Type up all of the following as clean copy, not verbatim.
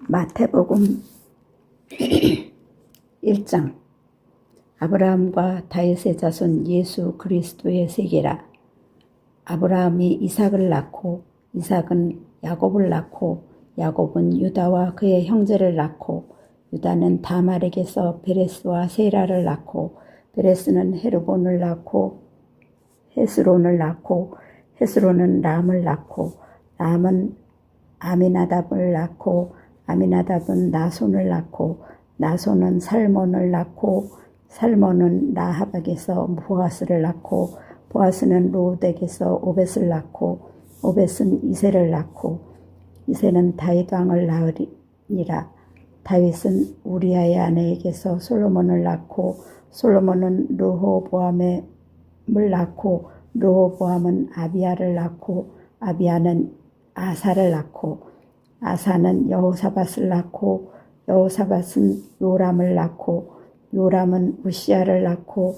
마태복음 1장. 아브라함과 다윗의 자손 예수 그리스도의 세계라. 아브라함이 이삭을 낳고 이삭은 야곱을 낳고 야곱은 유다와 그의 형제를 낳고 유다는 다말에게서 베레스와 세라를 낳고 베레스는 헤르본을 낳고 헤스론을 낳고 헤스론은 람을 낳고 람은 아미나답을 낳고 아미나답은 나손을 낳고 나손은 살몬을 낳고 살몬은 라합에게서 보아스를 낳고 보아스는 롯에게서 오벳을 낳고 오벳은 이새를 낳고 이새는 다윗 왕을 낳으니라. 다윗은 우리아의 아내에게서 솔로몬을 낳고 솔로몬은 르호보암을 낳고 르호보암은 아비야를 낳고 아비야는 아사를 낳고 아사는 여호사밧을 낳고 여호사밧은 요람을 낳고 요람은 우시야를 낳고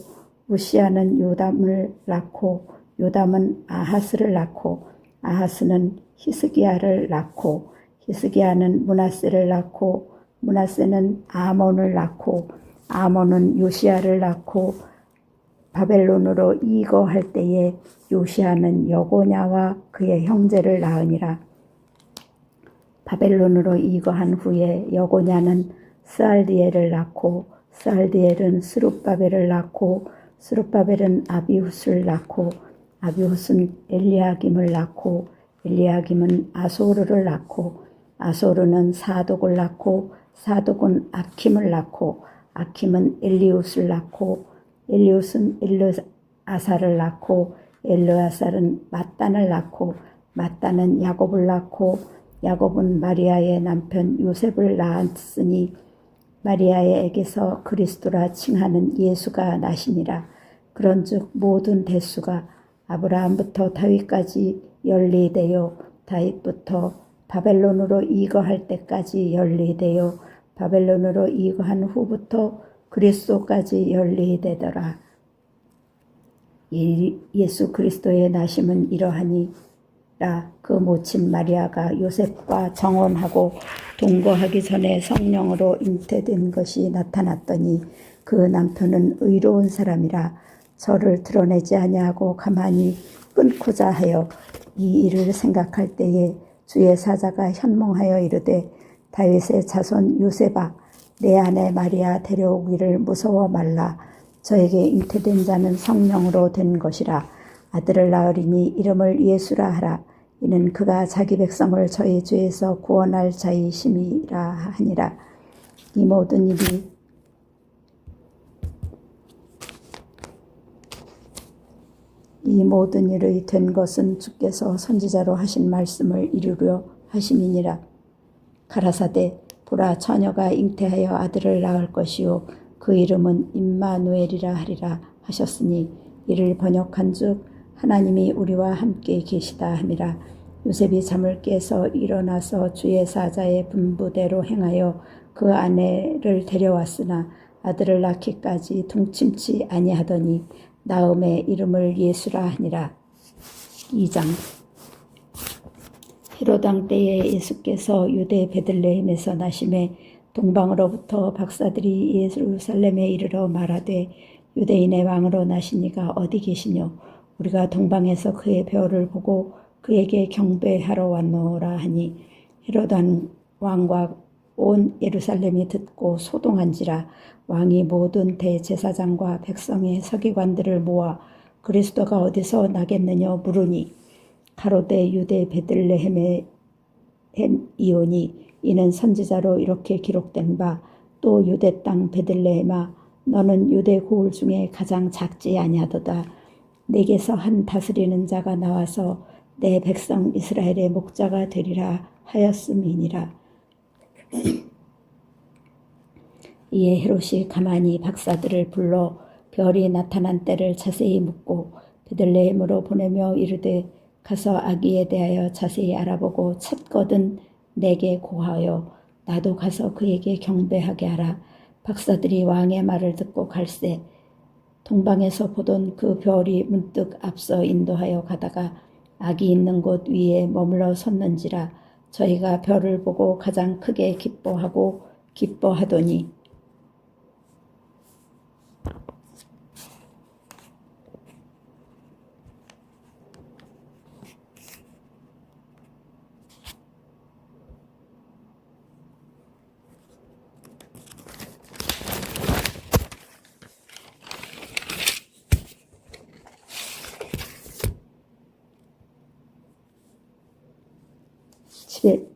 우시야는 요담을 낳고 요담은 아하스를 낳고 아하스는 히스기야를 낳고 히스기야는 므낫세를 낳고 므낫세는 아몬을 낳고 아몬은 요시야를 낳고 바벨론으로 이거할 때에 요시야는 여고냐와 그의 형제를 낳으니라. 바벨론으로 이거한 후에 여고냐는 스알디엘을 낳고 스알디엘은 스룹바벨을 낳고 스룹바벨은 아비훗을 낳고 아비훗은 엘리야김을 낳고 엘리야김은 아소르를 낳고 아소르는 사독을 낳고 사독은 아킴을 낳고 아킴은 엘리웃을 낳고 엘리웃은 엘르아사를 낳고 엘르아살은 mat단을 낳고 mat단은 야곱을 낳고 야곱은 마리아의 남편 요셉을 낳았으니 마리아에게서 그리스도라 칭하는 예수가 나시니라. 그런즉 모든 대수가 아브라함부터 다윗까지 연리되어 다윗부터 바벨론으로 이거할 때까지 연리되어 바벨론으로 이거한 후부터 그리스도까지 연리되더라. 예수 그리스도의 나심은 이러하니라. 그 모친 마리아가 요셉과 정혼하고 동거하기 전에 성령으로 잉태된 것이 나타났더니 그 남편은 의로운 사람이라 저를 드러내지 아니하고 가만히 끊고자 하여 이 일을 생각할 때에 주의 사자가 현몽하여 이르되 다윗의 자손 요셉아 내 아내 마리아 데려오기를 무서워 말라. 저에게 잉태된 자는 성령으로 된 것이라. 아들을 낳으리니 이름을 예수라 하라. 이는 그가 자기 백성을 저희 죄에서 구원할 자이심이라 하니라. 이 모든 일의 된 것은 주께서 선지자로 하신 말씀을 이루려 하심이니라. 가라사대 보라 처녀가 잉태하여 아들을 낳을 것이요 그 이름은 임마누엘이라 하리라 하셨으니 이를 번역한즉 하나님이 우리와 함께 계시다 함이라. 요셉이 잠을 깨서 일어나서 주의 사자의 분부대로 행하여 그 아내를 데려왔으나 아들을 낳기까지 동침치 아니하더니 나음의 이름을 예수라 하니라. 2장. 헤로당 때에 예수께서 유대 베들레헴에서 나심에 동방으로부터 박사들이 예루살렘에 이르러 말하되 유대인의 왕으로 나시니가 어디 계시뇨? 우리가 동방에서 그의 배우를 보고 그에게 경배하러 왔노라 하니 헤로단 왕과 온 예루살렘이 듣고 소동한지라. 왕이 모든 대제사장과 백성의 서기관들을 모아 그리스도가 어디서 나겠느냐 물으니 가로되 유대 베들레헴의 이오니 이는 선지자로 이렇게 기록된 바 또 유대 땅 베들레헴아 너는 유대 고을 중에 가장 작지 아니하도다. 내게서 한 다스리는 자가 나와서 내 백성 이스라엘의 목자가 되리라 하였음이니라. 이에 헤롯이 가만히 박사들을 불러 별이 나타난 때를 자세히 묻고 베들레헴으로 보내며 이르되 가서 아기에 대하여 자세히 알아보고 찾거든 내게 고하여 나도 가서 그에게 경배하게 하라. 박사들이 왕의 말을 듣고 갈새 동방에서 보던 그 별이 문득 앞서 인도하여 가다가 아기 있는 곳 위에 머물러 섰는지라. 저희가 별을 보고 가장 크게 기뻐하더니 집에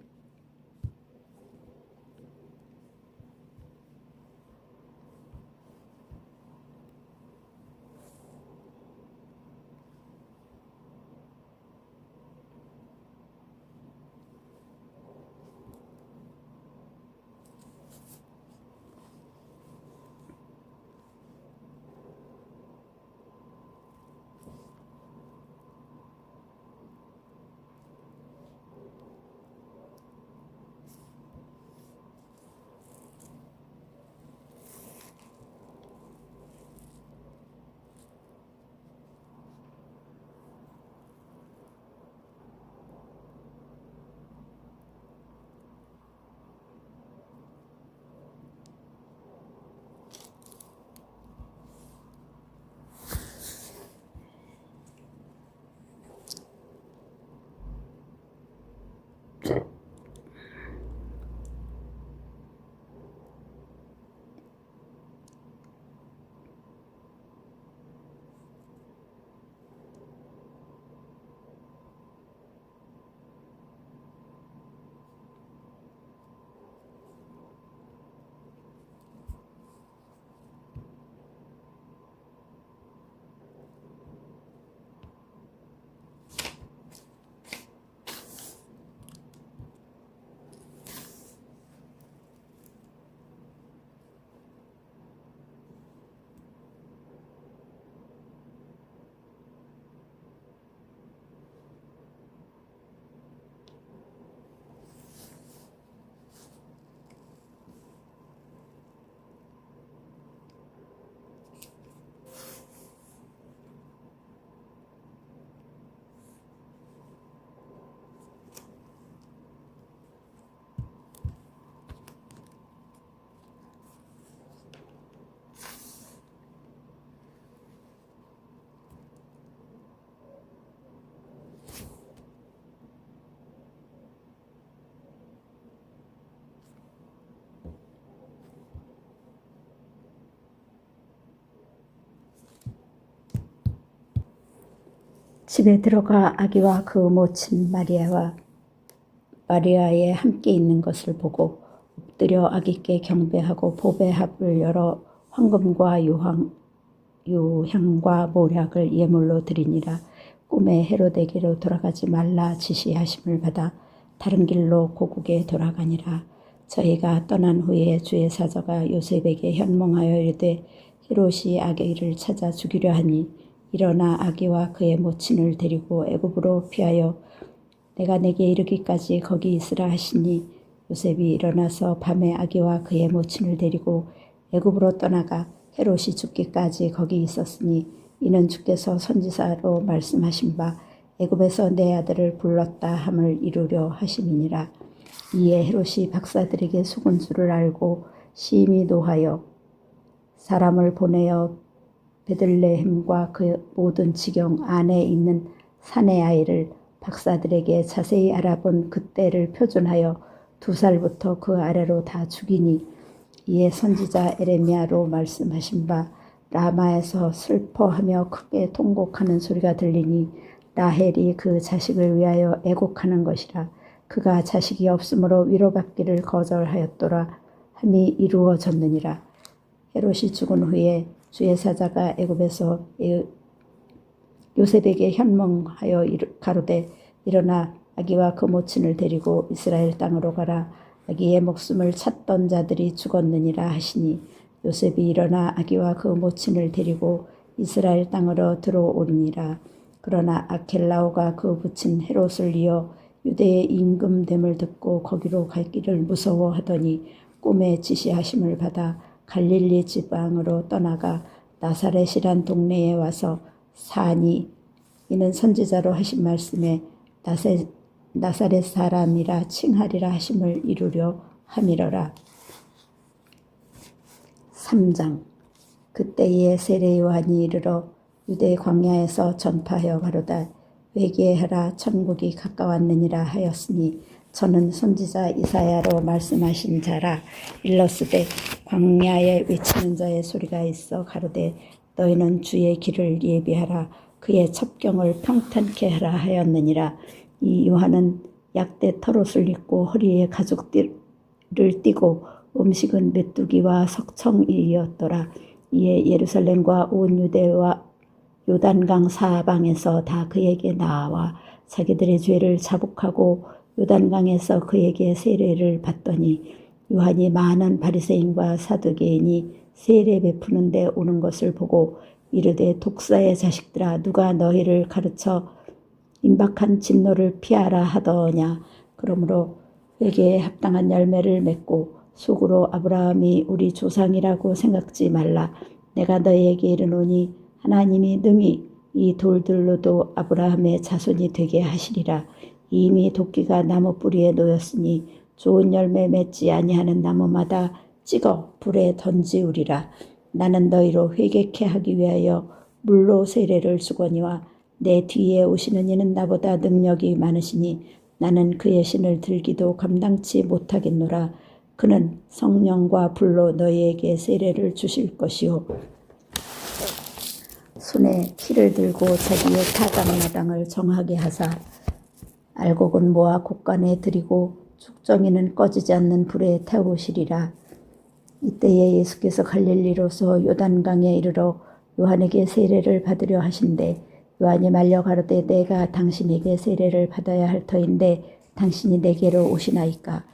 집에 들어가 아기와 그 모친 마리아에 함께 있는 것을 보고 엎드려 아기께 경배하고 보배합을 열어 황금과 유향과 모략을 예물로 드리니라. 꿈에 헤로데게로 돌아가지 말라 지시하심을 받아 다른 길로 고국에 돌아가니라. 저희가 떠난 후에 주의 사자가 요셉에게 현몽하여 이르되 헤롯이 아기를 찾아 죽이려 하니 일어나 아기와 그의 모친을 데리고 애굽으로 피하여 내가 내게 이르기까지 거기 있으라 하시니 요셉이 일어나서 밤에 아기와 그의 모친을 데리고 애굽으로 떠나가 헤롯이 죽기까지 거기 있었으니 이는 주께서 선지자로 말씀하신 바 애굽에서 내 아들을 불렀다 함을 이루려 하심이니라. 이에 헤롯이 박사들에게 속은 줄을 알고 심히 노하여 사람을 보내어 베들레헴과 그 모든 지경 안에 있는 산의 아이를 박사들에게 자세히 알아본 그때를 표준하여 2살부터 그 아래로 다 죽이니 이에 선지자 에레미야로 말씀하신 바 라마에서 슬퍼하며 크게 통곡하는 소리가 들리니 라헬이 그 자식을 위하여 애곡하는 것이라. 그가 자식이 없으므로 위로받기를 거절하였더라 함이 이루어졌느니라. 헤롯이 죽은 후에 주의 사자가 애굽에서 요셉에게 현몽하여 가로되 일어나 아기와 그 모친을 데리고 이스라엘 땅으로 가라. 아기의 목숨을 찾던 자들이 죽었느니라 하시니 요셉이 일어나 아기와 그 모친을 데리고 이스라엘 땅으로 들어오니라. 그러나 아켈라오가 그 부친 헤롯을 이어 유대의 임금됨을 듣고 거기로 갈 길을 무서워하더니 꿈에 지시하심을 받아 갈릴리 지방으로 떠나가 나사렛이란 동네에 와서 사니 이는 선지자로 하신 말씀에 나사렛 사람이라 칭하리라 하심을 이루려 함이러라. 3장. 그때에 세례 요한이 이르러 유대 광야에서 전파하여 가로다 회개하라 천국이 가까웠느니라 하였으니 저는 선지자 이사야로 말씀하신 자라. 일러스되 광야에 외치는 자의 소리가 있어 가로되 너희는 주의 길을 예비하라 그의 첩경을 평탄케 하라 하였느니라. 이 요한은 약대 털옷을 입고 허리에 가죽띠를 띠고 음식은 메뚜기와 석청이었더라. 이에 예루살렘과 온 유대와 요단강 사방에서 다 그에게 나와 자기들의 죄를 자복하고 요단강에서 그에게 세례를 받더니 요한이 많은 바리새인과 사두개인이 세례 베푸는 데 오는 것을 보고 이르되 독사의 자식들아 누가 너희를 가르쳐 임박한 진노를 피하라 하더냐. 그러므로 회개에 합당한 열매를 맺고 속으로 아브라함이 우리 조상이라고 생각지 말라. 내가 너희에게 이르노니 하나님이 능히 이 돌들로도 아브라함의 자손이 되게 하시리라. 이미 도끼가 나무 뿌리에 놓였으니 좋은 열매 맺지 아니하는 나무마다 찍어 불에 던지우리라. 나는 너희로 회개케 하기 위하여 물로 세례를 주거니와 내 뒤에 오시는 이는 나보다 능력이 많으시니 나는 그의 신을 들기도 감당치 못하겠노라. 그는 성령과 불로 너희에게 세례를 주실 것이요 손에 키를 들고 자기의 타당마당을 정하게 하사 알곡은 모아 곳간에 들이고 죽정이는 꺼지지 않는 불에 태우시리라. 이때에 예수께서 갈릴리로서 요단강에 이르러 요한에게 세례를 받으려 하신대 요한이 말려 가로되 내가 당신에게 세례를 받아야 할 터인데 당신이 내게로 오시나이까.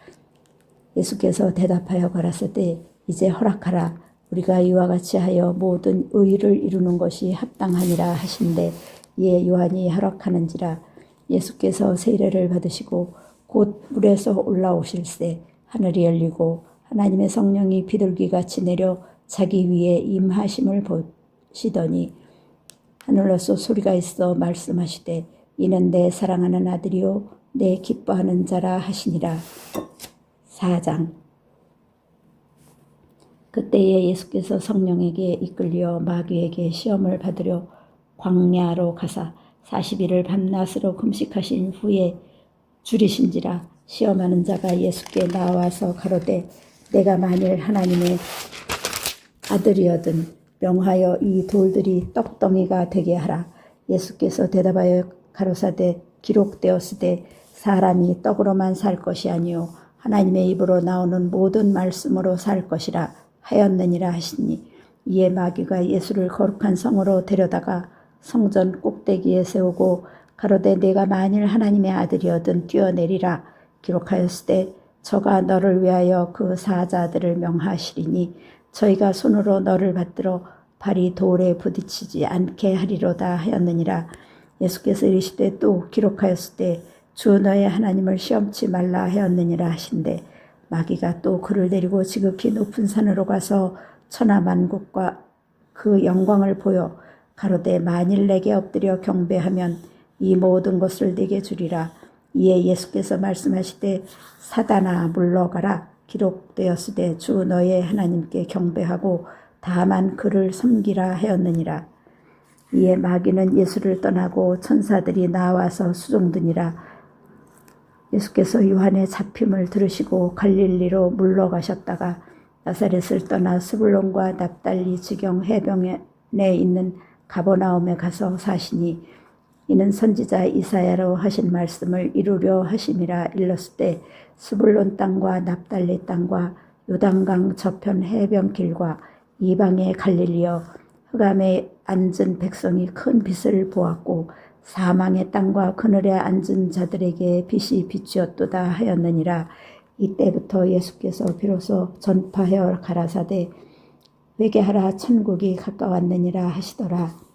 예수께서 대답하여 가라사대 이제 허락하라. 우리가 이와 같이 하여 모든 의를 이루는 것이 합당하니라 하신대 이에 요한이 허락하는지라. 예수께서 세례를 받으시고 곧 물에서 올라오실새 하늘이 열리고 하나님의 성령이 비둘기같이 내려 자기 위에 임하심을 보시더니 하늘로서 소리가 있어 말씀하시되 이는 내 사랑하는 아들이요 내 기뻐하는 자라 하시니라. 4장. 그때에 예수께서 성령에게 이끌려 마귀에게 시험을 받으려 광야로 가사 40일을 밤낮으로 금식하신 후에 줄이신지라. 시험하는 자가 예수께 나와서 가로되 내가 만일 하나님의 아들이어든 명하여 이 돌들이 떡덩이가 되게 하라. 예수께서 대답하여 가로사대 기록되었으되 사람이 떡으로만 살 것이 아니요 하나님의 입으로 나오는 모든 말씀으로 살 것이라 하였느니라 하시니 이에 마귀가 예수를 거룩한 성으로 데려다가 성전 꼭대기에 세우고 가로되 내가 만일 하나님의 아들이어든 뛰어내리라. 기록하였으되 저가 너를 위하여 그 사자들을 명하시리니 저희가 손으로 너를 받들어 발이 돌에 부딪히지 않게 하리로다 하였느니라. 예수께서 이르시되 또 기록하였으되 주 너의 하나님을 시험치 말라 하였느니라 하신대 마귀가 또 그를 데리고 지극히 높은 산으로 가서 천하만국과 그 영광을 보여 가로되 만일 내게 엎드려 경배하면 이 모든 것을 내게 주리라. 이에 예수께서 말씀하시되 사단아 물러가라. 기록되었으되 주 너의 하나님께 경배하고 다만 그를 섬기라 하였느니라. 이에 마귀는 예수를 떠나고 천사들이 나와서 수종드니라. 예수께서 요한의 잡힘을 들으시고 갈릴리로 물러가셨다가 나사렛을 떠나 스불론과 납달리 지경 해변에 있는 가버나움에 가서 사시니 이는 선지자 이사야로 하신 말씀을 이루려 하심이라. 일렀을 스불론 땅과 납달리 땅과 요단강 저편 해변길과 이방의 갈릴리여 흑암에 앉은 백성이 큰 빛을 보았고 사망의 땅과 그늘에 앉은 자들에게 빛이 비추었도다 하였느니라. 이때부터 예수께서 비로소 전파하여 가라사대 회개하라 천국이 가까웠느니라 하시더라.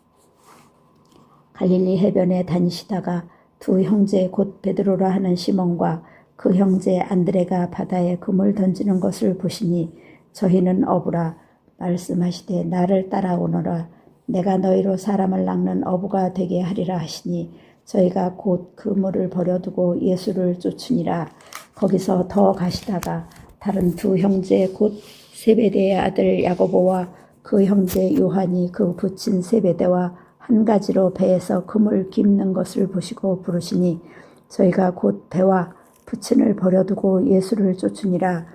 갈릴리 해변에 다니시다가 두 형제 곧 베드로라 하는 시몬과 그 형제 안드레가 바다에 금을 던지는 것을 보시니 저희는 어부라. 말씀하시되 나를 따라오너라. 내가 너희로 사람을 낚는 어부가 되게 하리라 하시니 저희가 곧 그물을 버려두고 예수를 쫓으니라. 거기서 더 가시다가 다른 두 형제 곧 세베대의 아들 야고보와 그 형제 요한이 그 붙인 세베대와 한 가지로 배에서 그물 깁는 것을 보시고 부르시니 저희가 곧 배와 붙인을 버려두고 예수를 쫓으니라.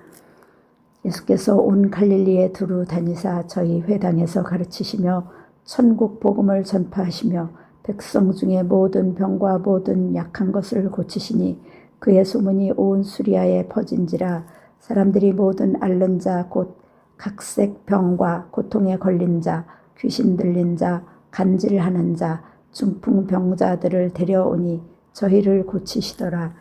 예수께서 온 갈릴리에 두루 다니사 저희 회당에서 가르치시며 천국 복음을 전파하시며 백성 중에 모든 병과 모든 약한 것을 고치시니 그의 소문이 온 수리아에 퍼진지라. 사람들이 모든 앓는 자 곧 각색 병과 고통에 걸린 자, 귀신 들린 자, 간질하는 자, 중풍병자들을 데려오니 저희를 고치시더라.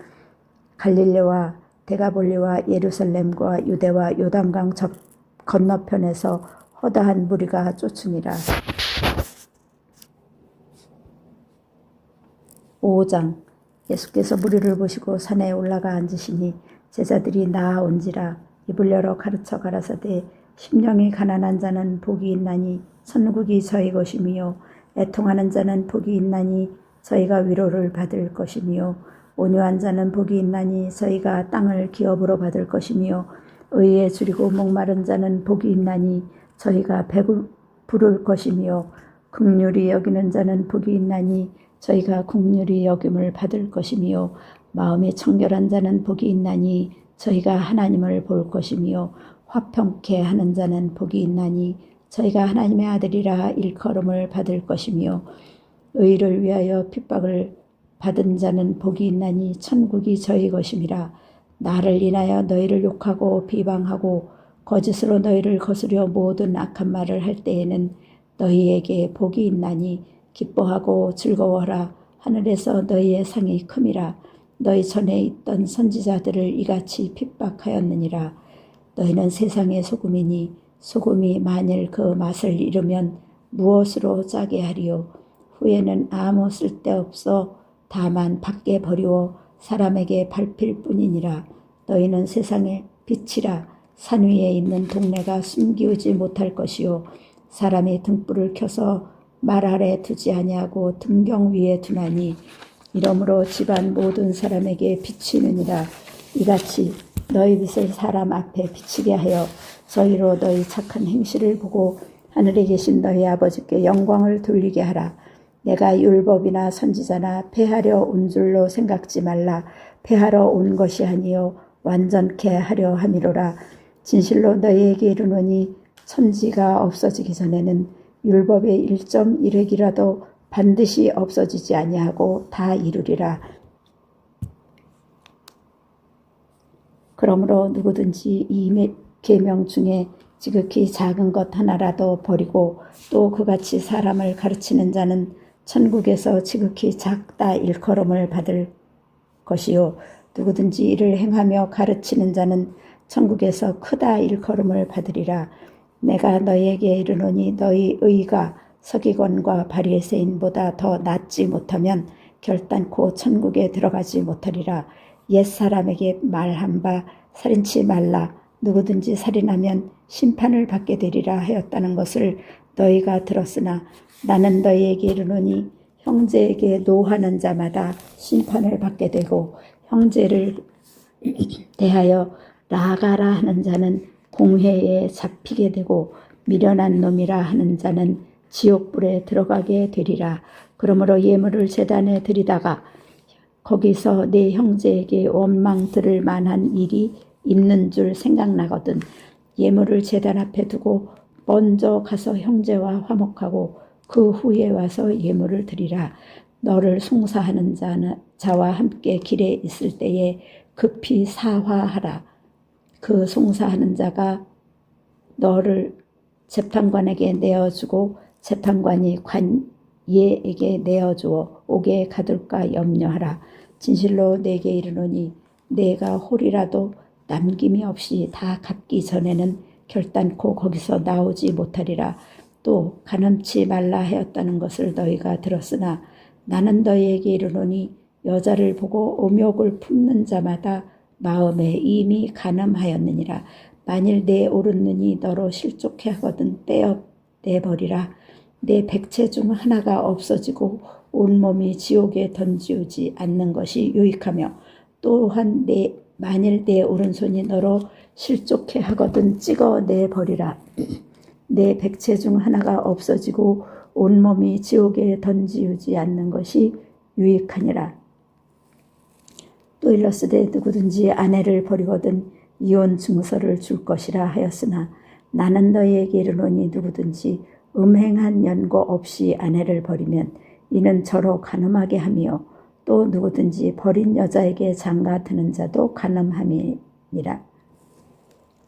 갈릴레와 데가볼리와 예루살렘과 유대와 요단강 건너편에서 허다한 무리가 쫓으니라. 5장. 예수께서 무리를 보시고 산에 올라가 앉으시니 제자들이 나아온지라. 입을 열어 가르쳐 가라사대 심령이 가난한 자는 복이 있나니 천국이 저희 것이며 애통하는 자는 복이 있나니 저희가 위로를 받을 것이며 온유한 자는 복이 있나니 저희가 땅을 기업으로 받을 것이며 의에 줄이고 목마른 자는 복이 있나니 저희가 배부를 것이며 긍휼히 여기는 자는 복이 있나니 저희가 긍휼히 여김을 받을 것이며 마음이 청결한 자는 복이 있나니 저희가 하나님을 볼 것이며 화평케 하는 자는 복이 있나니 저희가 하나님의 아들이라 일컬음을 받을 것이며 의를 위하여 핍박을 받은 자는 복이 있나니 천국이 저희 것임이라. 나를 인하여 너희를 욕하고 비방하고 거짓으로 너희를 거스려 모든 악한 말을 할 때에는 너희에게 복이 있나니 기뻐하고 즐거워하라. 하늘에서 너희의 상이 큼이라. 너희 전에 있던 선지자들을 이같이 핍박하였느니라. 너희는 세상의 소금이니 소금이 만일 그 맛을 잃으면 무엇으로 짜게 하리요. 후에는 아무 쓸데없어 다만 밖에 버리워 사람에게 밟힐 뿐이니라. 너희는 세상의 빛이라. 산 위에 있는 동네가 숨기우지 못할 것이요 사람이 등불을 켜서 말 아래 두지 아니하고 등경 위에 두나니 이러므로 집안 모든 사람에게 비치느니라. 이같이 너희 빛을 사람 앞에 비치게 하여 저희로 너희 착한 행실을 보고 하늘에 계신 너희 아버지께 영광을 돌리게 하라. 내가 율법이나 선지자나 폐하려 온 줄로 생각지 말라. 폐하러 온 것이 아니요 완전케 하려 함이로라. 진실로 너희에게 이르노니 천지가 없어지기 전에는 율법의 1.1획이라도 반드시 없어지지 아니하고 다 이루리라. 그러므로 누구든지 이 계명 중에 지극히 작은 것 하나라도 버리고 또 그같이 사람을 가르치는 자는 천국에서 지극히 작다 일컬음을 받을 것이요 누구든지 이를 행하며 가르치는 자는 천국에서 크다 일컬음을 받으리라. 내가 너희에게 이르노니 너희 의가 서기관과 바리새인보다 더 낫지 못하면 결단코 천국에 들어가지 못하리라. 옛사람에게 말한 바 살인치 말라. 누구든지 살인하면 심판을 받게 되리라 하였다는 것을 너희가 들었으나 나는 너희에게 이르노니 형제에게 노하는 자마다 심판을 받게 되고 형제를 대하여 나아가라 하는 자는 공회에 잡히게 되고 미련한 놈이라 하는 자는 지옥불에 들어가게 되리라. 그러므로 예물을 제단에 드리다가 거기서 내 형제에게 원망 들을 만한 일이 있는 줄 생각나거든 예물을 제단 앞에 두고 먼저 가서 형제와 화목하고 그 후에 와서 예물을 드리라. 너를 송사하는 자와 함께 길에 있을 때에 급히 사화하라. 그 송사하는 자가 너를 재판관에게 내어주고 재판관이 관예에게 내어주어 옥에 가둘까 염려하라. 진실로 내게 이르노니 내가 홀이라도 남김이 없이 다 갚기 전에는 결단코 거기서 나오지 못하리라. 또 간음치 말라 하였다는 것을 너희가 들었으나 나는 너희에게 이르노니 여자를 보고 음욕을 품는 자마다 마음에 이미 간음하였느니라. 만일 내 오른눈이 너로 실족해 하거든 떼어 내버리라. 내 백체 중 하나가 없어지고 온몸이 지옥에 던지우지 않는 것이 유익하며 또한 만일 내 오른손이 너로 실족해 하거든 찍어 내버리라. 내 백체 중 하나가 없어지고 온몸이 지옥에 던지우지 않는 것이 유익하니라. 또 일러스되 누구든지 아내를 버리거든 이혼 증서를 줄 것이라 하였으나 나는 너희에게 이르노니 누구든지 음행한 연고 없이 아내를 버리면 이는 저로 간음하게 하며 또 누구든지 버린 여자에게 장가 드는 자도 간음함이니라.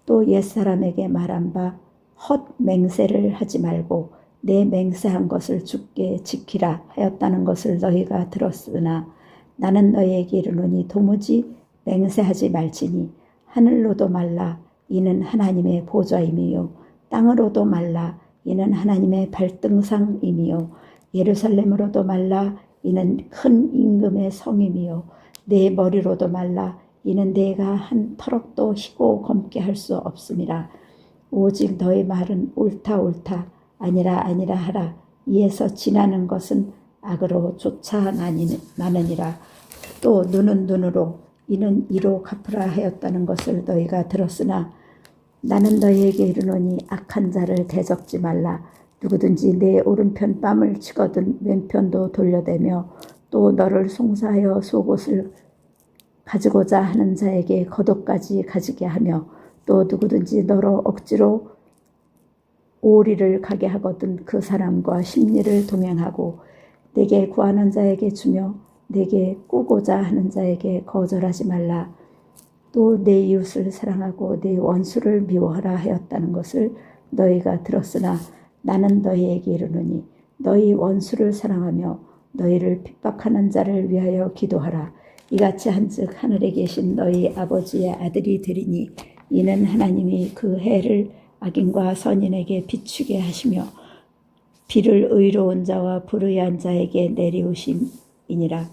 또 옛사람에게 말한 바 헛 맹세를 하지 말고 내 맹세한 것을 주께 지키라 하였다는 것을 너희가 들었으나 나는 너희에게 이르노니 도무지 맹세하지 말지니 하늘로도 말라 이는 하나님의 보좌임이요 땅으로도 말라 이는 하나님의 발등상임이요 예루살렘으로도 말라 이는 큰 임금의 성임이요 내 머리로도 말라 이는 내가 한 터럭도 희고 검게 할 수 없음이라. 오직 너희 말은 옳다 옳다 아니라 아니라 하라. 이에서 지나는 것은 악으로 쫓아나느니라. 또 눈은 눈으로 이는 이로 갚으라 하였다는 것을 너희가 들었으나 나는 너희에게 이르노니 악한 자를 대적지 말라. 누구든지 내 오른편 뺨을 치거든 왼편도 돌려대며 또 너를 송사하여 속옷을 가지고자 하는 자에게 겉옷까지 가지게 하며 또 누구든지 너로 억지로 오리를 가게 하거든 그 사람과 심리를 동행하고 내게 구하는 자에게 주며 내게 꾸고자 하는 자에게 거절하지 말라. 또 내 이웃을 사랑하고 내 원수를 미워하라 하였다는 것을 너희가 들었으나 나는 너희에게 이르노니 너희 원수를 사랑하며 너희를 핍박하는 자를 위하여 기도하라. 이같이 한즉 하늘에 계신 너희 아버지의 아들이 되리니 이는 하나님이 그 해를 악인과 선인에게 비추게 하시며 비를 의로운 자와 불의한 자에게 내리우심이니라.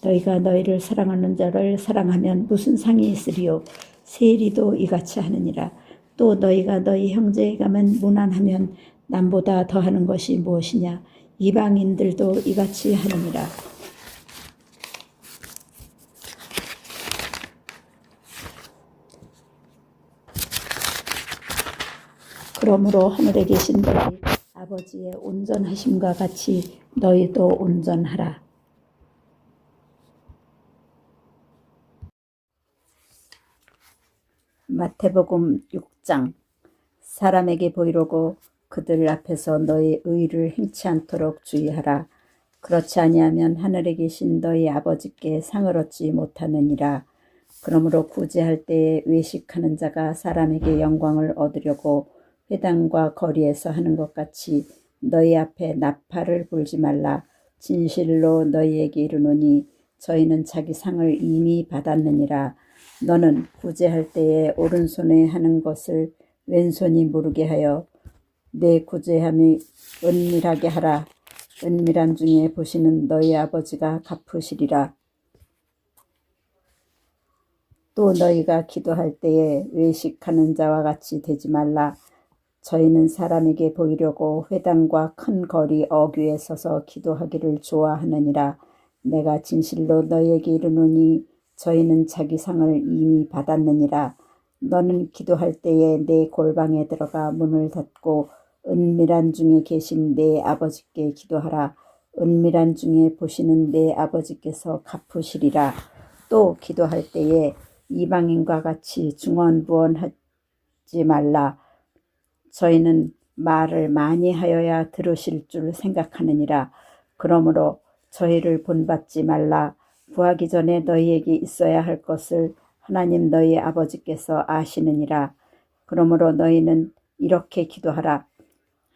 너희가 너희를 사랑하는 자를 사랑하면 무슨 상이 있으리요. 세리도 이같이 하느니라. 또 너희가 너희 형제에게만 무난하면 남보다 더하는 것이 무엇이냐. 이방인들도 이같이 하느니라. 그러므로 하늘에 계신 너희 아버지의 온전하심과 같이 너희도 온전하라. 마태복음 6장. 사람에게 보이려고 그들 앞에서 너희 의를 행치 않도록 주의하라. 그렇지 아니하면 하늘에 계신 너희 아버지께 상을 얻지 못하느니라. 그러므로 구제할 때에 외식하는 자가 사람에게 영광을 얻으려고 회당과 거리에서 하는 것 같이 너희 앞에 나팔을 불지 말라. 진실로 너희에게 이르노니 저희는 자기 상을 이미 받았느니라. 너는 구제할 때에 오른손에 하는 것을 왼손이 모르게 하여 내 구제함이 은밀하게 하라. 은밀한 중에 보시는 너희 아버지가 갚으시리라. 또 너희가 기도할 때에 외식하는 자와 같이 되지 말라. 저희는 사람에게 보이려고 회당과 큰 거리 어귀에 서서 기도하기를 좋아하느니라. 내가 진실로 너희에게 이르노니 저희는 자기 상을 이미 받았느니라. 너는 기도할 때에 내 골방에 들어가 문을 닫고 은밀한 중에 계신 내 아버지께 기도하라. 은밀한 중에 보시는 내 아버지께서 갚으시리라. 또 기도할 때에 이방인과 같이 중언부언하지 말라. 저희는 말을 많이 하여야 들으실 줄 생각하느니라. 그러므로 저희를 본받지 말라. 구하기 전에 너희에게 있어야 할 것을 하나님 너희 아버지께서 아시느니라. 그러므로 너희는 이렇게 기도하라.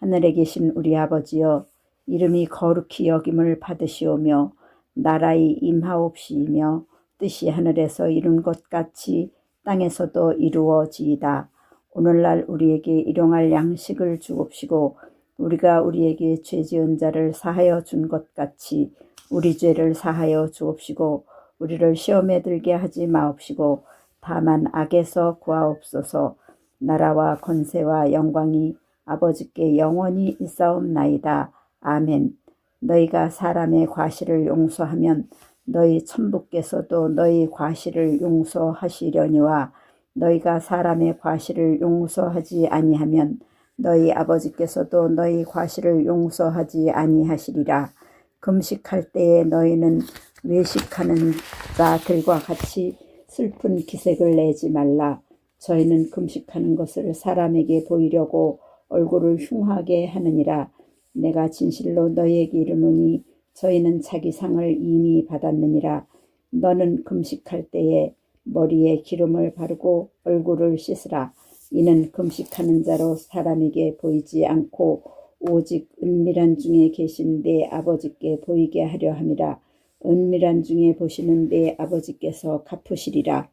하늘에 계신 우리 아버지여, 이름이 거룩히 여김을 받으시오며 나라의 임하옵시며 뜻이 하늘에서 이룬 것 같이 땅에서도 이루어지이다. 오늘날 우리에게 일용할 양식을 주옵시고 우리가 우리에게 죄 지은 자를 사하여 준 것 같이 우리 죄를 사하여 주옵시고 우리를 시험에 들게 하지 마옵시고 다만 악에서 구하옵소서. 나라와 권세와 영광이 아버지께 영원히 있사옵나이다. 아멘. 너희가 사람의 과실을 용서하면 너희 천부께서도 너희 과실을 용서하시려니와 너희가 사람의 과실을 용서하지 아니하면 너희 아버지께서도 너희 과실을 용서하지 아니하시리라. 금식할 때에 너희는 외식하는 자들과 같이 슬픈 기색을 내지 말라. 저희는 금식하는 것을 사람에게 보이려고 얼굴을 흉하게 하느니라. 내가 진실로 너희에게 이르노니 저희는 자기 상을 이미 받았느니라. 너는 금식할 때에 머리에 기름을 바르고 얼굴을 씻으라. 이는 금식하는 자로 사람에게 보이지 않고 오직 은밀한 중에 계신 내 아버지께 보이게 하려 함이라. 은밀한 중에 보시는 내 아버지께서 갚으시리라.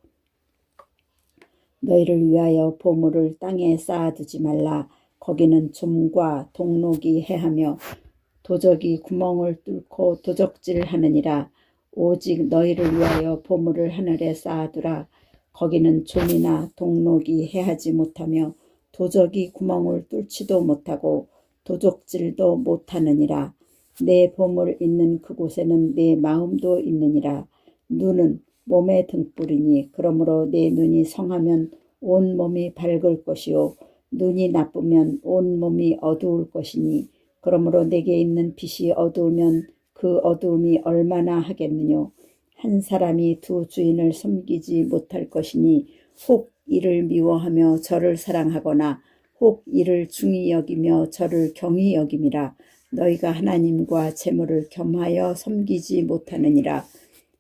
너희를 위하여 보물을 땅에 쌓아두지 말라. 거기는 좀과 동록이 해하며 도적이 구멍을 뚫고 도적질하느니라. 오직 너희를 위하여 보물을 하늘에 쌓아두라. 거기는 좀이나 동록이 해하지 못하며 도적이 구멍을 뚫지도 못하고 도적질도 못하느니라. 내 보물 있는 그곳에는 내 마음도 있느니라. 눈은 몸의 등불이니 그러므로 내 눈이 성하면 온 몸이 밝을 것이요 눈이 나쁘면 온 몸이 어두울 것이니 그러므로 내게 있는 빛이 어두우면 그 어두움이 얼마나 하겠느뇨. 한 사람이 두 주인을 섬기지 못할 것이니 혹 이를 미워하며 저를 사랑하거나 혹 이를 중히 여기며 저를 경히 여김이라. 너희가 하나님과 재물을 겸하여 섬기지 못하느니라.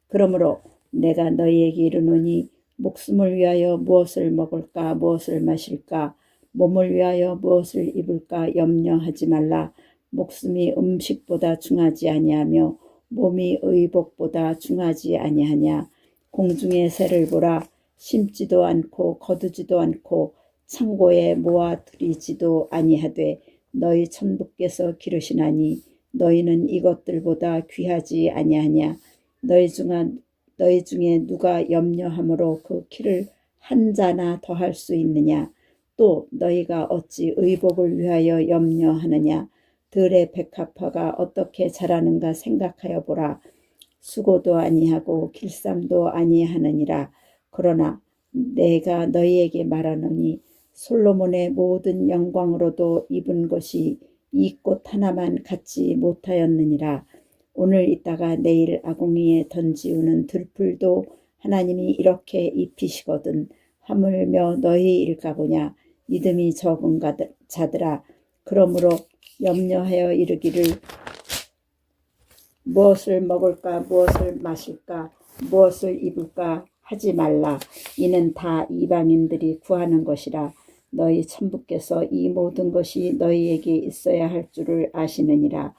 그러므로 내가 너희에게 이르노니 목숨을 위하여 무엇을 먹을까 무엇을 마실까 몸을 위하여 무엇을 입을까 염려하지 말라. 목숨이 음식보다 중하지 아니하며 몸이 의복보다 중하지 아니하냐. 공중의 새를 보라. 심지도 않고 거두지도 않고 창고에 모아 들이지도 아니하되 너희 천부께서 기르시나니 너희는 이것들보다 귀하지 아니하냐. 너희 중에 누가 염려함으로 그 키를 한 자나 더할 수 있느냐. 또 너희가 어찌 의복을 위하여 염려하느냐. 들의 백합화가 어떻게 자라는가 생각하여 보라. 수고도 아니하고 길쌈도 아니하느니라. 그러나 내가 너희에게 말하노니 솔로몬의 모든 영광으로도 입은 것이 이 꽃 하나만 갖지 못하였느니라. 오늘 있다가 내일 아궁이에 던지우는 들풀도 하나님이 이렇게 입히시거든. 하물며 너희 일까보냐. 믿음이 적은 자들아. 그러므로 염려하여 이르기를 무엇을 먹을까 무엇을 마실까 무엇을 입을까 하지 말라. 이는 다 이방인들이 구하는 것이라. 너희 천부께서 이 모든 것이 너희에게 있어야 할 줄을 아시느니라.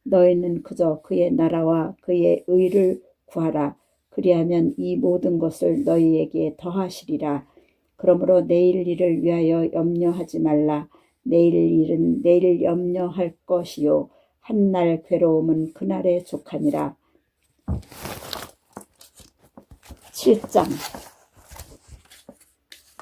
너희는 그저 그의 나라와 그의 의를 구하라. 그리하면 이 모든 것을 너희에게 더하시리라. 그러므로 내일 일을 위하여 염려하지 말라. 내일 일은 내일 염려할 것이요 한날 괴로움은 그날의 족하니라. 7장.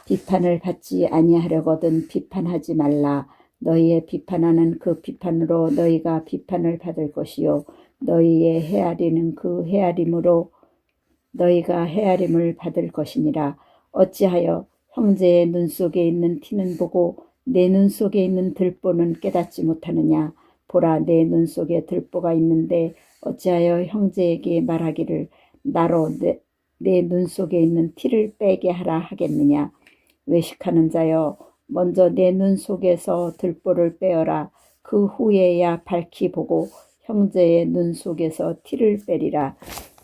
비판을 받지 아니하려거든 비판하지 말라. 너희의 비판하는 그 비판으로 너희가 비판을 받을 것이요 너희의 헤아리는 그 헤아림으로 너희가 헤아림을 받을 것이니라. 어찌하여 형제의 눈 속에 있는 티는 보고 내 눈 속에 있는 들보는 깨닫지 못하느냐. 보라, 내 눈 속에 들보가 있는데 어찌하여 형제에게 말하기를 나로 내 눈 속에 있는 티를 빼게 하라 하겠느냐. 외식하는 자여, 먼저 내 눈 속에서 들보를 빼어라. 그 후에야 밝히 보고 형제의 눈 속에서 티를 빼리라.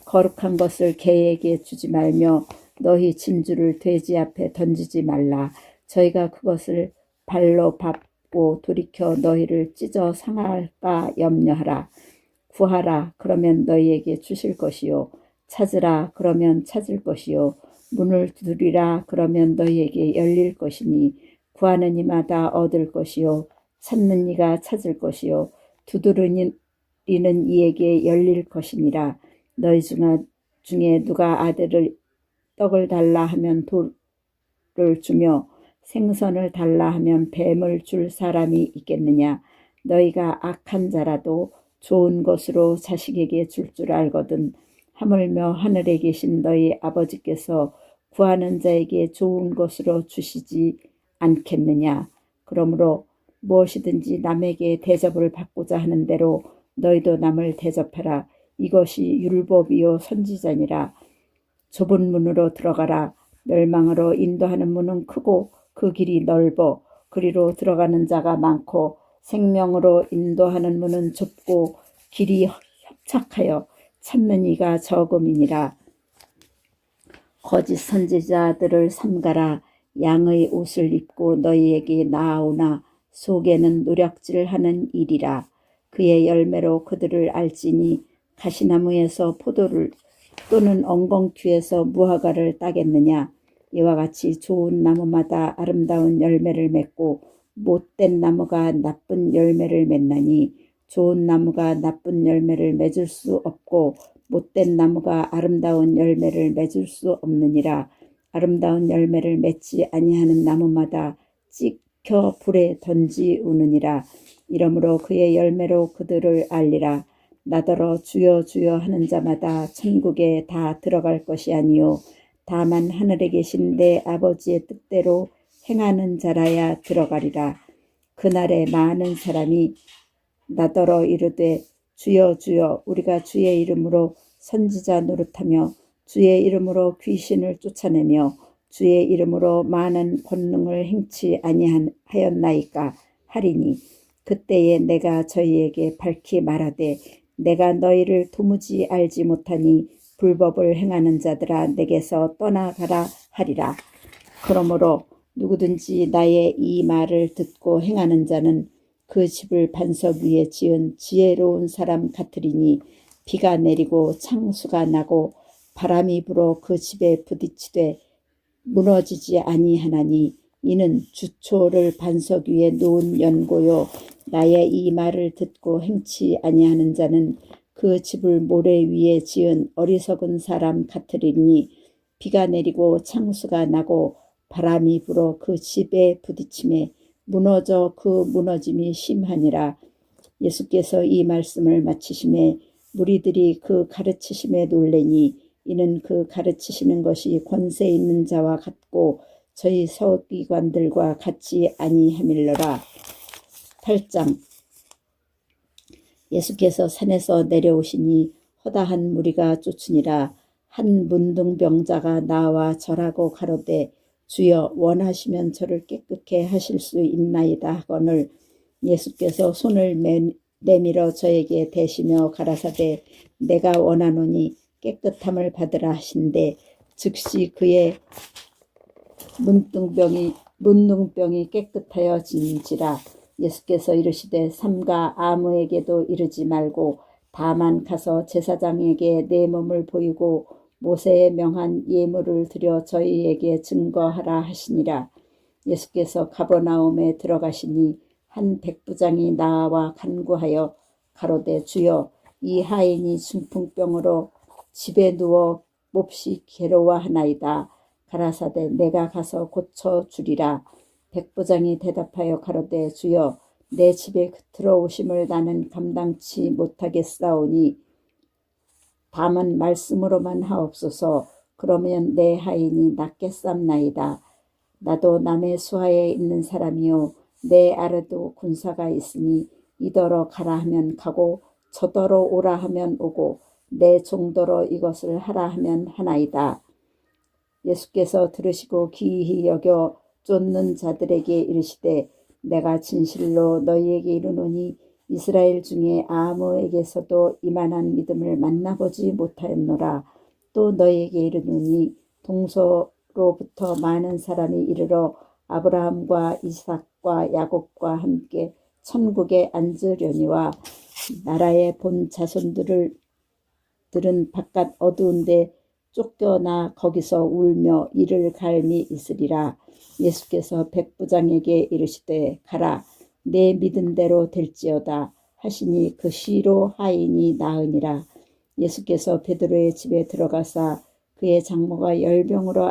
거룩한 것을 개에게 주지 말며 너희 진주를 돼지 앞에 던지지 말라. 저희가 그것을 발로 밟고 돌이켜 너희를 찢어 상할까 염려하라. 구하라, 그러면 너희에게 주실 것이요. 찾으라, 그러면 찾을 것이요. 문을 두드리라, 그러면 너희에게 열릴 것이니 구하는 이마다 얻을 것이요. 찾는 이가 찾을 것이요. 두드리는 이에게 열릴 것이니라. 너희 중에 누가 아들을 떡을 달라 하면 돌을 주며 생선을 달라 하면 뱀을 줄 사람이 있겠느냐. 너희가 악한 자라도 좋은 것으로 자식에게 줄 줄 알거든 하물며 하늘에 계신 너희 아버지께서 구하는 자에게 좋은 것으로 주시지 않겠느냐. 그러므로 무엇이든지 남에게 대접을 받고자 하는 대로 너희도 남을 대접하라. 이것이 율법이요 선지자니라. 좁은 문으로 들어가라. 멸망으로 인도하는 문은 크고 그 길이 넓어 그리로 들어가는 자가 많고 생명으로 인도하는 문은 좁고 길이 협착하여 찾는 이가 적음이니라. 거짓 선지자들을 삼가라. 양의 옷을 입고 너희에게 나아오나 속에는 노략질하는 일이라. 그의 열매로 그들을 알지니 가시나무에서 포도를 또는 엉겅퀴에서 무화과를 따겠느냐. 이와 같이 좋은 나무마다 아름다운 열매를 맺고 못된 나무가 나쁜 열매를 맺나니 좋은 나무가 나쁜 열매를 맺을 수 없고 못된 나무가 아름다운 열매를 맺을 수 없느니라. 아름다운 열매를 맺지 아니하는 나무마다 찍혀 불에 던지우느니라. 이러므로 그의 열매로 그들을 알리라. 나더러 주여 주여 하는 자마다 천국에 다 들어갈 것이 아니요 다만 하늘에 계신 내 아버지의 뜻대로 행하는 자라야 들어가리라. 그날에 많은 사람이 나더러 이르되 주여 주여 우리가 주의 이름으로 선지자 노릇하며 주의 이름으로 귀신을 쫓아내며 주의 이름으로 많은 권능을 행치 아니하였나이까 하리니 그때에 내가 저희에게 밝히 말하되 내가 너희를 도무지 알지 못하니 불법을 행하는 자들아 내게서 떠나가라 하리라. 그러므로 누구든지 나의 이 말을 듣고 행하는 자는 그 집을 반석 위에 지은 지혜로운 사람 같으리니 비가 내리고 창수가 나고 바람이 불어 그 집에 부딪히되 무너지지 아니하나니 이는 주초를 반석 위에 놓은 연고요. 나의 이 말을 듣고 행치 아니하는 자는 그 집을 모래 위에 지은 어리석은 사람 같으리니 비가 내리고 창수가 나고 바람이 불어 그 집에 부딪힘에 무너져 그 무너짐이 심하니라. 예수께서 이 말씀을 마치심에 무리들이 그 가르치심에 놀래니 이는 그 가르치시는 것이 권세 있는 자와 같고 저희 서기관들과 같지 아니함일러라. 8장. 예수께서 산에서 내려오시니 허다한 무리가 쫓으니라. 한 문둥병자가 나와 절하고 가로되 주여 원하시면 저를 깨끗게 하실 수 있나이다 하거늘 예수께서 손을 내밀어 저에게 대시며 가라사대 내가 원하노니 깨끗함을 받으라 하신대 즉시 그의 문둥병이 깨끗하여진지라. 예수께서 이르시되 삼가 아무에게도 이르지 말고 다만 가서 제사장에게 내 몸을 보이고 모세의 명한 예물을 드려 저희에게 증거하라 하시니라. 예수께서 가버나움에 들어가시니 한 백부장이 나와 간구하여 가로되 주여 이 하인이 중풍병으로 집에 누워 몹시 괴로워하나이다. 가라사대 내가 가서 고쳐주리라. 백부장이 대답하여 가로되 주여 내 집에 들어오심을 나는 감당치 못하겠사오니 다만 말씀으로만 하옵소서. 그러면 내 하인이 낫겠삼나이다. 나도 남의 수하에 있는 사람이요 내 아래도 군사가 있으니 이더러 가라 하면 가고 저더러 오라 하면 오고 내 종더러 이것을 하라 하면 하나이다. 예수께서 들으시고 기이히 여겨 쫓는 자들에게 이르시되 내가 진실로 너희에게 이르노니 이스라엘 중에 아무에게서도 이만한 믿음을 만나보지 못하였노라. 또 너희에게 이르노니 동서로부터 많은 사람이 이르러 아브라함과 이삭과 야곱과 함께 천국에 앉으려니와 나라의 본 자손들은 바깥 어두운 데 쫓겨나 거기서 울며 이를 갈미 있으리라. 예수께서 백부장에게 이르시되 가라 내 믿은 대로 될지어다 하시니 그 시로 하인이 나으니라. 예수께서 베드로의 집에 들어가사 그의 장모가 열병으로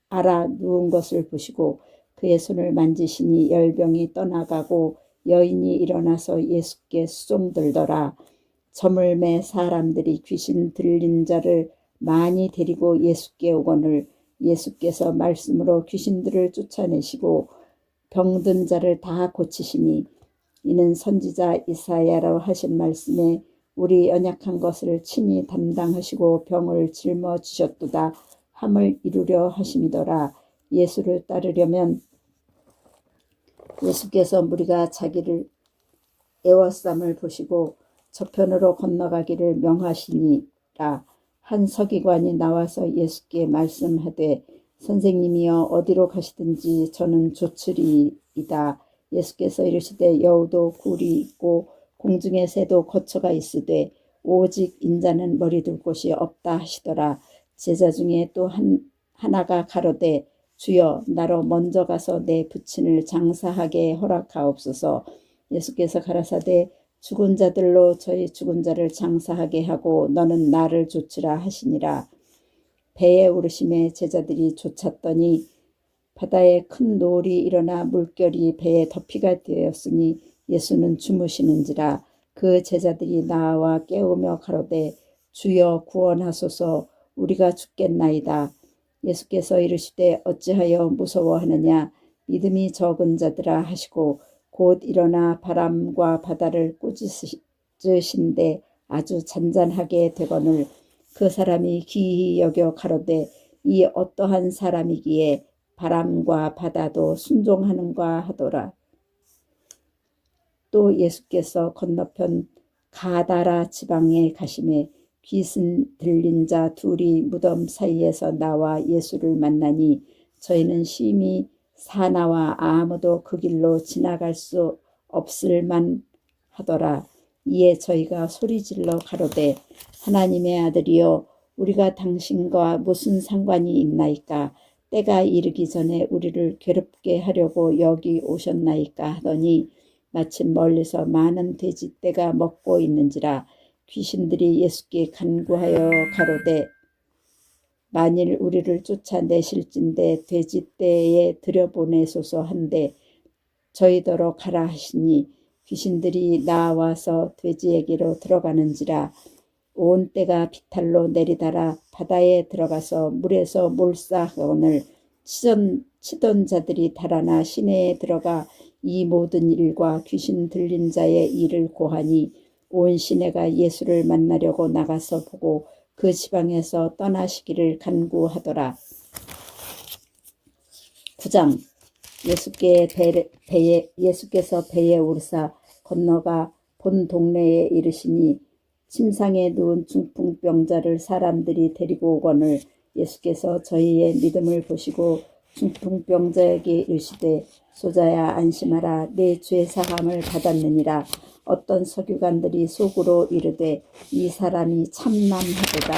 앓아 누운 것을 보시고 그의 손을 만지시니 열병이 떠나가고 여인이 일어나서 예수께 수종들더라. 저물매 사람들이 귀신 들린 자를 많이 데리고 예수께 오거늘 예수께서 말씀으로 귀신들을 쫓아내시고 병든 자를 다 고치시니 이는 선지자 이사야로 하신 말씀에 우리 연약한 것을 친히 담당하시고 병을 짊어지셨도다 함을 이루려 하심이더라. 예수를 따르려면 예수께서 무리가 자기를 애워쌈을 보시고 저편으로 건너가기를 명하시니라. 한 서기관이 나와서 예수께 말씀하되 선생님이여 어디로 가시든지 저는 좋으리이다. 예수께서 이르시되 여우도 굴이 있고 공중의 새도 거처가 있으되 오직 인자는 머리 둘 곳이 없다 하시더라. 제자 중에 또 하나가 가로되 주여 나로 먼저 가서 내 부친을 장사하게 허락하옵소서. 예수께서 가라사대 죽은 자들로 저희 죽은 자를 장사하게 하고 너는 나를 좇으라 하시니라. 배에 오르심에 제자들이 쫓았더니 바다에 큰 노을이 일어나 물결이 배에 덮이가 되었으니 예수는 주무시는지라. 그 제자들이 나와 깨우며 가로되 주여 구원하소서 우리가 죽겠나이다. 예수께서 이르시되 어찌하여 무서워하느냐 믿음이 적은 자들아 하시고 곧 일어나 바람과 바다를 꾸짖으신데 아주 잔잔하게 되거늘 그 사람이 기이 여겨 가로되 이 어떠한 사람이기에 바람과 바다도 순종하는가 하더라. 또 예수께서 건너편 가다라 지방에 가심에 귀신 들린 자 둘이 무덤 사이에서 나와 예수를 만나니 저희는 심히 사나와 아무도 그 길로 지나갈 수 없을만 하더라. 이에 저희가 소리질러 가로되 하나님의 아들이여 우리가 당신과 무슨 상관이 있나이까 때가 이르기 전에 우리를 괴롭게 하려고 여기 오셨나이까 하더니 마침 멀리서 많은 돼지떼가 먹고 있는지라. 귀신들이 예수께 간구하여 가로되 만일 우리를 쫓아내실진대 돼지떼에 들여보내소서 한데 저희더러 가라 하시니 귀신들이 나와서 돼지에게로 들어가는지라. 온 떼가 비탈로 내리달아 바다에 들어가서 물에서 몰사하거늘 치던 자들이 달아나 시내에 들어가 이 모든 일과 귀신 들린 자의 일을 고하니 온 시내가 예수를 만나려고 나가서 보고 그 지방에서 떠나시기를 간구하더라. 9장 예수께서 배에 오르사 건너가 본 동네에 이르시니 침상에 누운 중풍병자를 사람들이 데리고 오거늘 예수께서 저희의 믿음을 보시고 중풍병자에게 이르시되 소자야 안심하라 내 죄 사함을 받았느니라. 어떤 서기관들이 속으로 이르되 이 사람이 참남하도다.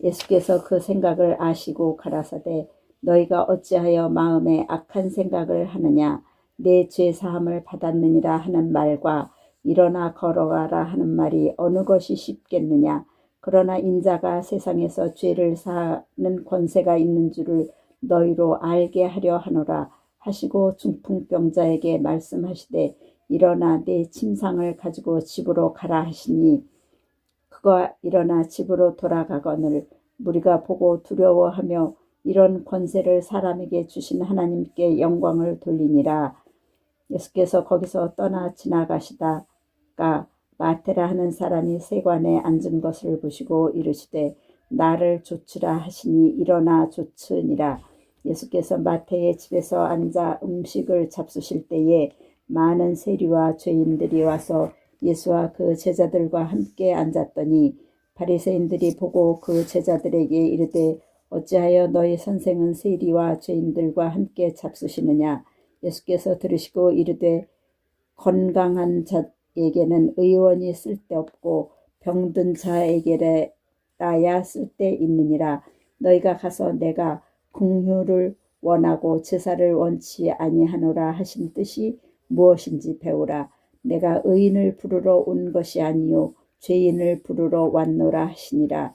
예수께서 그 생각을 아시고 가라사대 너희가 어찌하여 마음에 악한 생각을 하느냐. 내 죄 사함을 받았느니라 하는 말과 일어나 걸어가라 하는 말이 어느 것이 쉽겠느냐. 그러나 인자가 세상에서 죄를 사하는 권세가 있는 줄을 너희로 알게 하려 하노라 하시고 중풍병자에게 말씀하시되 일어나 내 침상을 가지고 집으로 가라 하시니 그가 일어나 집으로 돌아가거늘 무리가 보고 두려워하며 이런 권세를 사람에게 주신 하나님께 영광을 돌리니라. 예수께서 거기서 떠나 지나가시다가 마태라 하는 사람이 세관에 앉은 것을 보시고 이르시되 나를 좇으라 하시니 일어나 좇으니라. 예수께서 마태의 집에서 앉아 음식을 잡수실 때에 많은 세리와 죄인들이 와서 예수와 그 제자들과 함께 앉았더니 바리새인들이 보고 그 제자들에게 이르되 어찌하여 너희 선생은 세리와 죄인들과 함께 잡수시느냐. 예수께서 들으시고 이르되 건강한 자에게는 의원이 쓸데없고 병든 자에게라야 쓸데있느니라. 너희가 가서 내가 긍휼을 원하고 제사를 원치 아니하노라 하신 뜻이 무엇인지 배우라. 내가 의인을 부르러 온 것이 아니요 죄인을 부르러 왔노라 하시니라.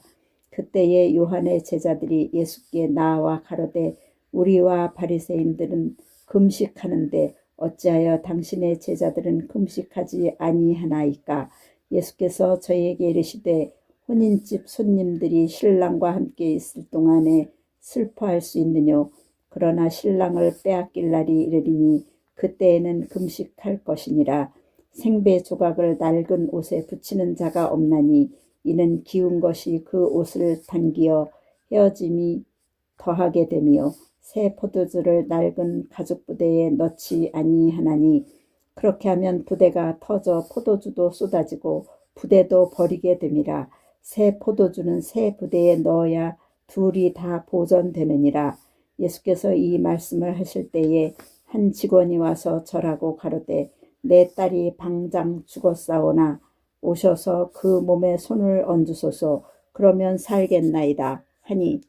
그때에 요한의 제자들이 예수께 나와 가로되 우리와 바리새인들은 금식하는데 어찌하여 당신의 제자들은 금식하지 아니하나이까. 예수께서 저희에게 이르시되 혼인집 손님들이 신랑과 함께 있을 동안에 슬퍼할 수 있느뇨. 그러나 신랑을 빼앗길 날이 이르리니 그때에는 금식할 것이니라. 생배 조각을 낡은 옷에 붙이는 자가 없나니 이는 기운 것이 그 옷을 당기어 헤어짐이 더하게 되며 새 포도주를 낡은 가죽 부대에 넣지 아니하나니 그렇게 하면 부대가 터져 포도주도 쏟아지고 부대도 버리게 됨이라. 새 포도주는 새 부대에 넣어야 둘이 다 보존되느니라. 예수께서 이 말씀을 하실 때에 한 직원이 와서 절하고 가로되 내 딸이 방장 죽었사오나 오셔서 그 몸에 손을 얹으소서. 그러면 살겠나이다 하니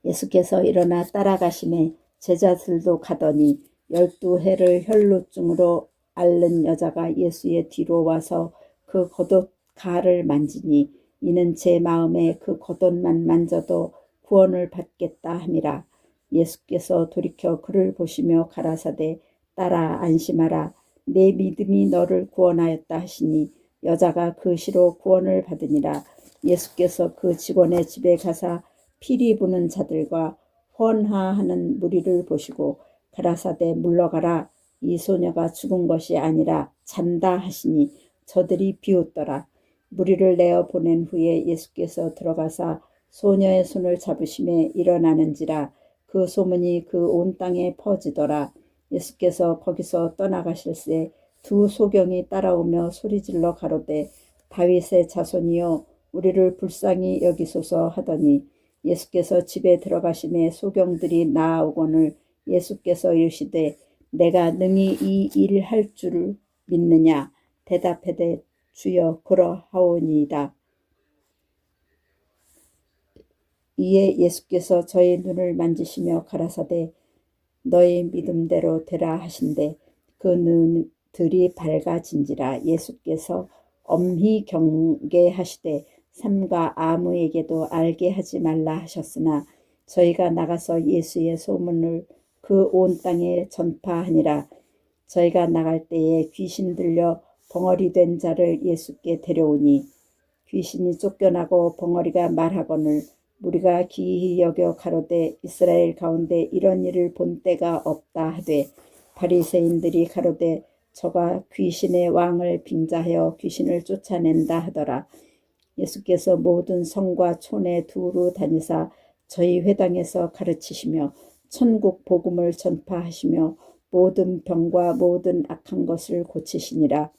예수께서 일어나 따라가심에 제자들도 가더니 12해를 혈루증으로 앓는 여자가 예수의 뒤로 와서 그 겉옷 가를 만지니 이는 제 마음에 그 겉옷만 만져도 구원을 받겠다 함이라. 예수께서 돌이켜 그를 보시며 가라사대 딸아 안심하라. 내 믿음이 너를 구원하였다 하시니 여자가 그 시로 구원을 받으니라. 예수께서 그 직원의 집에 가사 피리 부는 자들과 헌화하는 무리를 보시고 가라사대 물러가라. 이 소녀가 죽은 것이 아니라 잔다 하시니 저들이 비웃더라. 무리를 내어 보낸 후에 예수께서 들어가사 소녀의 손을 잡으심에 일어나는지라. 그 소문이 그 온 땅에 퍼지더라. 예수께서 거기서 떠나가실새 두 소경이 따라오며 소리질러 가로되 다윗의 자손이여 우리를 불쌍히 여기소서 하더니 예수께서 집에 들어가심에 소경들이 나아오거늘 예수께서 이르시되 내가 능히 이 일 할 줄을 믿느냐. 대답하되 주여 그러하오니이다. 이에 예수께서 저의 눈을 만지시며 가라사대 너의 믿음대로 되라 하신대 그 눈들이 밝아진지라. 예수께서 엄히 경계하시되 삼가 아무에게도 알게 하지 말라 하셨으나 저희가 나가서 예수의 소문을 그 온 땅에 전파하니라. 저희가 나갈 때에 귀신 들려 벙어리 된 자를 예수께 데려오니 귀신이 쫓겨나고 벙어리가 말하거늘 우리가 기이히 여겨 가로되 이스라엘 가운데 이런 일을 본 때가 없다 하되 바리새인들이 가로되 저가 귀신의 왕을 빙자하여 귀신을 쫓아낸다 하더라. 예수께서 모든 성과 촌에 두루 다니사 저희 회당에서 가르치시며 천국 복음을 전파하시며 모든 병과 모든 악한 것을 고치시니라.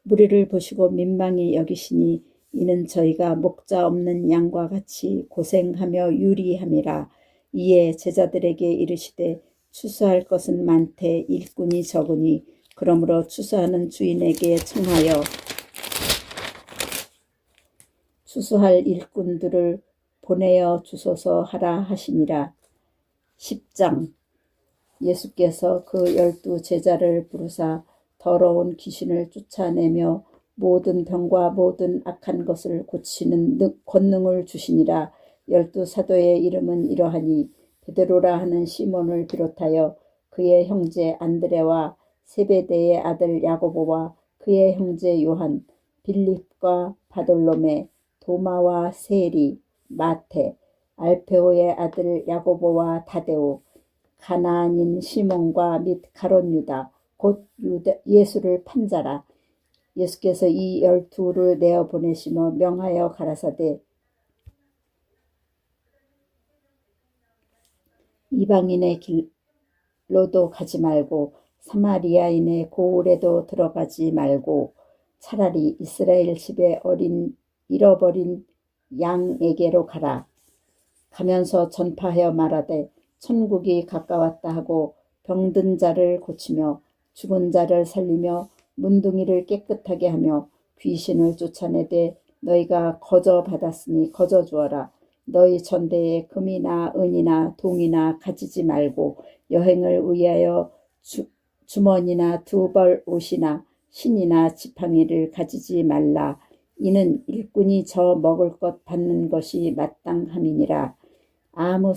무리를 보시고 민망히 여기시니 이는 저희가 목자 없는 양과 같이 고생하며 유리함이라. 이에 제자들에게 이르시되 추수할 것은 많되 일꾼이 적으니 그러므로 추수하는 주인에게 청하여 추수할 일꾼들을 보내어 주소서 하라 하시니라. 10장 예수께서 그 12 제자를 부르사 더러운 귀신을 쫓아내며 모든 병과 모든 악한 것을 고치는 권능을 주시니라. 12 사도의 이름은 이러하니 베드로라 하는 시몬을 비롯하여 그의 형제 안드레와 세베대의 아들 야고보와 그의 형제 요한, 빌립과 바돌로메, 도마와 세리, 마테, 알페오의 아들 야고보와 다데오, 가나안인 시몬과 및 가롯 유다, 곧 예수를 판 자라. 예수께서 이 12를 내어 보내시며 명하여 가라사대 이방인의 길로도 가지 말고 사마리아인의 고을에도 들어가지 말고 차라리 이스라엘 집에 잃어버린 양에게로 가라. 가면서 전파하여 말하되 천국이 가까웠다 하고 병든 자를 고치며 죽은 자를 살리며 문둥이를 깨끗하게 하며 귀신을 쫓아내되 너희가 거저 받았으니 거저 주어라. 너희 전대에 금이나 은이나 동이나 가지지 말고 여행을 위하여 주머니나 두 벌 옷이나 신이나 지팡이를 가지지 말라. 이는 일꾼이 저 먹을 것 받는 것이 마땅함이니라. 아무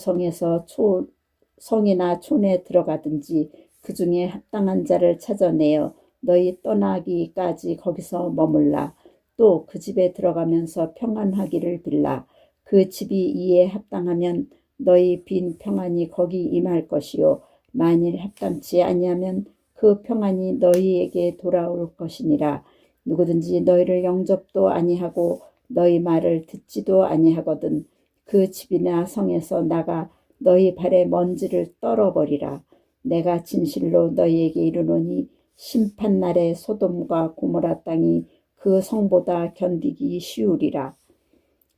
성이나 촌에 들어가든지 그 중에 합당한 자를 찾아내어 너희 떠나기까지 거기서 머물라. 또 그 집에 들어가면서 평안하기를 빌라. 그 집이 이에 합당하면 너희 빈 평안이 거기 임할 것이요 만일 합당치 아니하면 그 평안이 너희에게 돌아올 것이니라. 누구든지 너희를 영접도 아니하고 너희 말을 듣지도 아니하거든 그 집이나 성에서 나가 너희 발에 먼지를 떨어버리라. 내가 진실로 너희에게 이르노니 심판날에 소돔과 고모라 땅이 그 성보다 견디기 쉬우리라.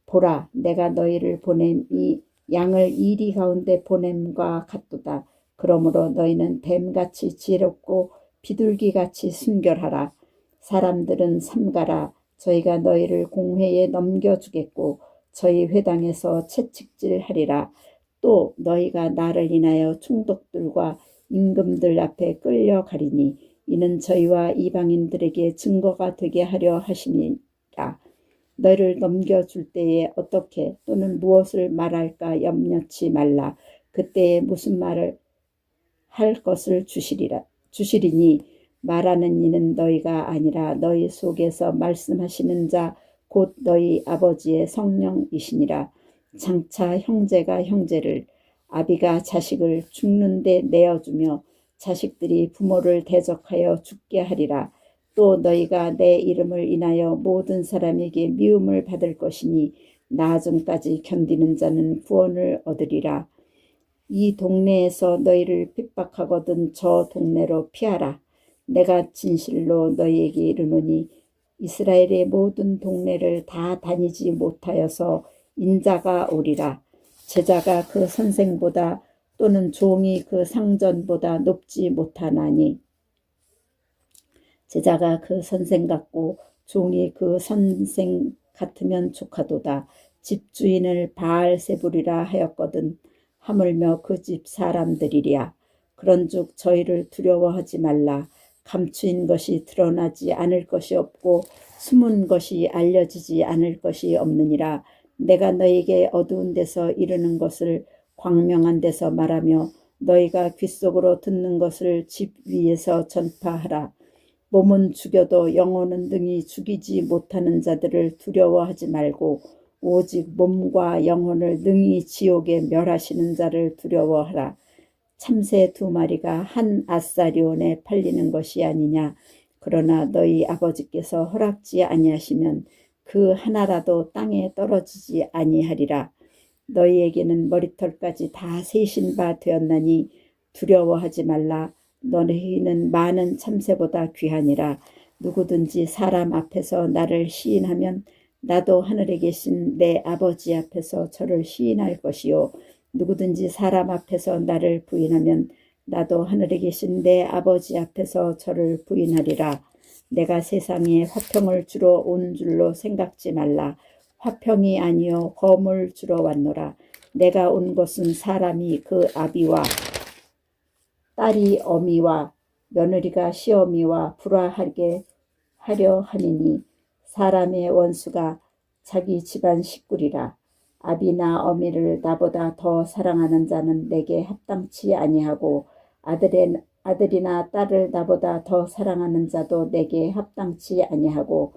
보라, 내가 너희를 보냄이 양을 이리 가운데 보냄과 같도다. 그러므로 너희는 뱀같이 지혜롭고 비둘기같이 순결하라. 사람들은 삼가라. 저희가 너희를 공회에 넘겨주겠고 저희 회당에서 채찍질하리라. 또 너희가 나를 인하여 총독들과 임금들 앞에 끌려가리니 이는 저희와 이방인들에게 증거가 되게 하려 하심이라. 너희를 넘겨줄 때에 어떻게 또는 무엇을 말할까 염려치 말라. 그때에 무슨 말을 할 것을 주시리니 말하는 이는 너희가 아니라 너희 속에서 말씀하시는 자 곧 너희 아버지의 성령이시니라. 장차 형제가 형제를 아비가 자식을 죽는데 내어주며 자식들이 부모를 대적하여 죽게 하리라. 또 너희가 내 이름을 인하여 모든 사람에게 미움을 받을 것이니 나중까지 견디는 자는 구원을 얻으리라. 이 동네에서 너희를 핍박하거든 저 동네로 피하라. 내가 진실로 너희에게 이르노니 이스라엘의 모든 동네를 다 다니지 못하여서 인자가 오리라. 제자가 그 선생보다 또는 종이 그 상전보다 높지 못하나니 제자가 그 선생 같고 종이 그 선생 같으면 좋하도다. 집주인을 바알세불이라 하였거든 하물며 그 집 사람들이랴. 그런즉 저희를 두려워하지 말라. 감추인 것이 드러나지 않을 것이 없고 숨은 것이 알려지지 않을 것이 없느니라. 내가 너희에게 어두운 데서 이르는 것을 광명한 데서 말하며 너희가 귓속으로 듣는 것을 집 위에서 전파하라. 몸은 죽여도 영혼은 능히 죽이지 못하는 자들을 두려워하지 말고 오직 몸과 영혼을 능히 지옥에 멸하시는 자를 두려워하라. 참새 2마리가 한 아사리온에 팔리는 것이 아니냐. 그러나 너희 아버지께서 허락지 아니하시면 그 하나라도 땅에 떨어지지 아니하리라. 너희에게는 머리털까지 다 세신 바 되었나니 두려워하지 말라. 너희는 많은 참새보다 귀하니라. 누구든지 사람 앞에서 나를 시인하면 나도 하늘에 계신 내 아버지 앞에서 저를 시인할 것이요 누구든지 사람 앞에서 나를 부인하면 나도 하늘에 계신 내 아버지 앞에서 저를 부인하리라. 내가 세상에 화평을 주러 온 줄로 생각지 말라. 화평이 아니요 검을 주러 왔노라. 내가 온 것은 사람이 그 아비와 딸이 어미와 며느리가 시어미와 불화하게 하려 하니니 사람의 원수가 자기 집안 식구리라. 아비나 어미를 나보다 더 사랑하는 자는 내게 합당치 아니하고 아들이나 딸을 나보다 더 사랑하는 자도 내게 합당치 아니하고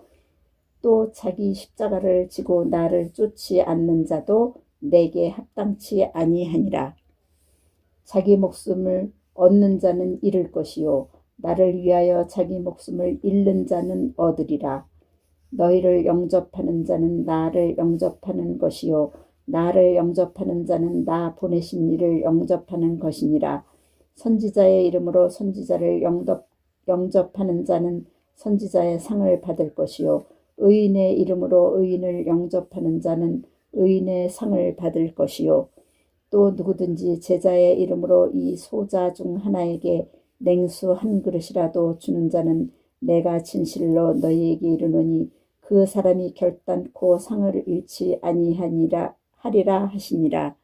또 자기 십자가를 지고 나를 쫓지 않는 자도 내게 합당치 아니하니라. 자기 목숨을 얻는 자는 잃을 것이요 나를 위하여 자기 목숨을 잃는 자는 얻으리라. 너희를 영접하는 자는 나를 영접하는 것이요 나를 영접하는 자는 나 보내신 이를 영접하는 것이니라. 선지자의 이름으로 선지자를 영접하는 자는 선지자의 상을 받을 것이요 의인의 이름으로 의인을 영접하는 자는 의인의 상을 받을 것이요 또 누구든지 제자의 이름으로 이 소자 중 하나에게 냉수 한 그릇이라도 주는 자는 내가 진실로 너희에게 이르노니 그 사람이 결단코 상을 잃지 아니하리라 하시니라.